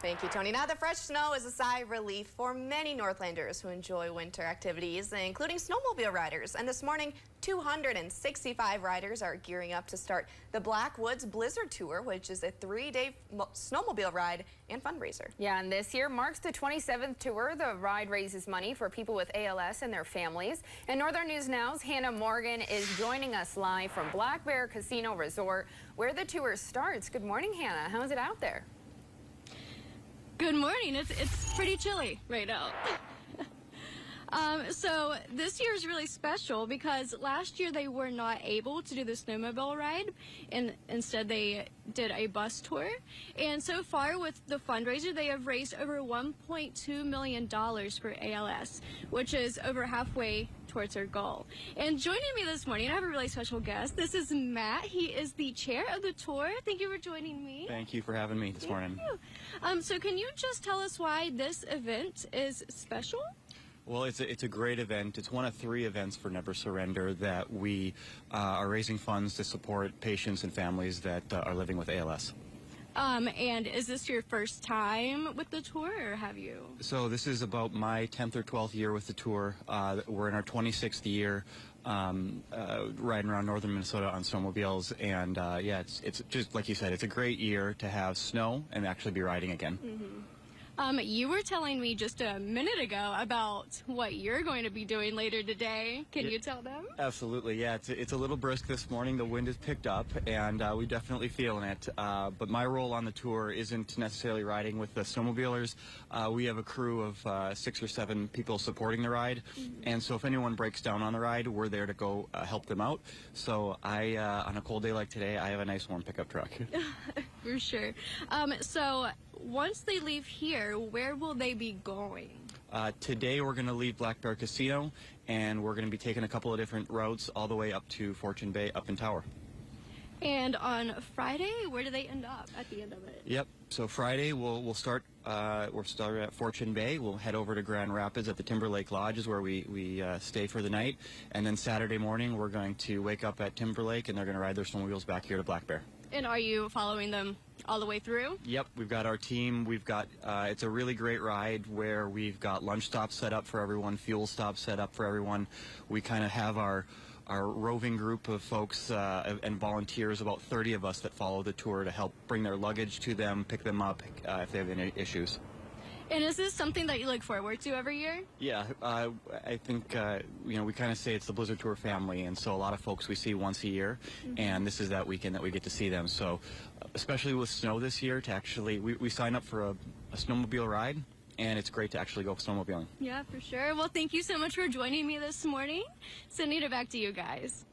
Thank you, Tony. Now, the fresh snow is a sigh of relief for many Northlanders who enjoy winter activities, including snowmobile riders. And this morning, 265 riders are gearing up to start the Blackwoods Blizzard Tour, which is a 3-day snowmobile ride and fundraiser. Yeah, and this year marks the 27th tour. The ride raises money for people with ALS and their families. And Northern News Now's Hannah Morgan is joining us live from Black Bear Casino Resort, where the tour starts. Good morning, Hannah. How is it out there? Good morning. It's pretty chilly right now. So this year is really special because last year they were not able to do the snowmobile ride, and instead they did a bus tour. And so far with the fundraiser, they have raised over $1.2 million for ALS, which is over halfway towards their goal. And joining me this morning, I have a really special guest. This is Matt. He is the chair of the tour. Thank you for joining me. Thank you for having me this morning. So can you just tell us why this event is special? Well, it's a great event. It's one of 3 events for Never Surrender that we are raising funds to support patients and families that are living with ALS. And is this your first time with the tour, or have you? So this is about my 10th or 12th year with the tour. We're in our 26th year riding around northern Minnesota on snowmobiles, and yeah, it's just like you said, it's a great year to have snow and actually be riding again. Mm-hmm. You were telling me just a minute ago about what you're going to be doing later today. Can you tell them? Absolutely, yeah. It's a little brisk this morning. The wind has picked up, and we're definitely feeling it. But my role on the tour isn't necessarily riding with the snowmobilers. We have a crew of 6 or 7 people supporting the ride, and so if anyone breaks down on the ride, we're there to go help them out. So on a cold day like today, I have a nice warm pickup truck. For sure. So once they leave here, where will they be going? Today we're going to leave Black Bear Casino, and we're going to be taking a couple of different routes all the way up to Fortune Bay, up in Tower. And on Friday, where do they end up at the end of it? Yep. So Friday we'll start at Fortune Bay. We'll head over to Grand Rapids at the Timberlake Lodge is where we stay for the night. And then Saturday morning we're going to wake up at Timberlake, and they're going to ride their snowmobiles back here to Black Bear. And are you following them all the way through? Yep, we've got our team. We've got, it's a really great ride where we've got lunch stops set up for everyone, fuel stops set up for everyone. We kind of have our roving group of folks and volunteers, about 30 of us that follow the tour to help bring their luggage to them, pick them up if they have any issues. And is this something that you look forward to every year? Yeah, I think, you know, we kind of say it's the Blizzard Tour family, and so a lot of folks we see once a year, and this is that weekend that we get to see them. So, especially with snow this year, to actually, we sign up for a snowmobile ride, and it's great to actually go snowmobiling. Yeah, for sure. Well, thank you so much for joining me this morning. Sending it back to you guys.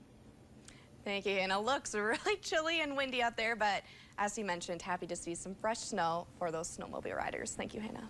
Thank you, Hannah. Looks really chilly and windy out there, but as you mentioned, happy to see some fresh snow for those snowmobile riders. Thank you, Hannah.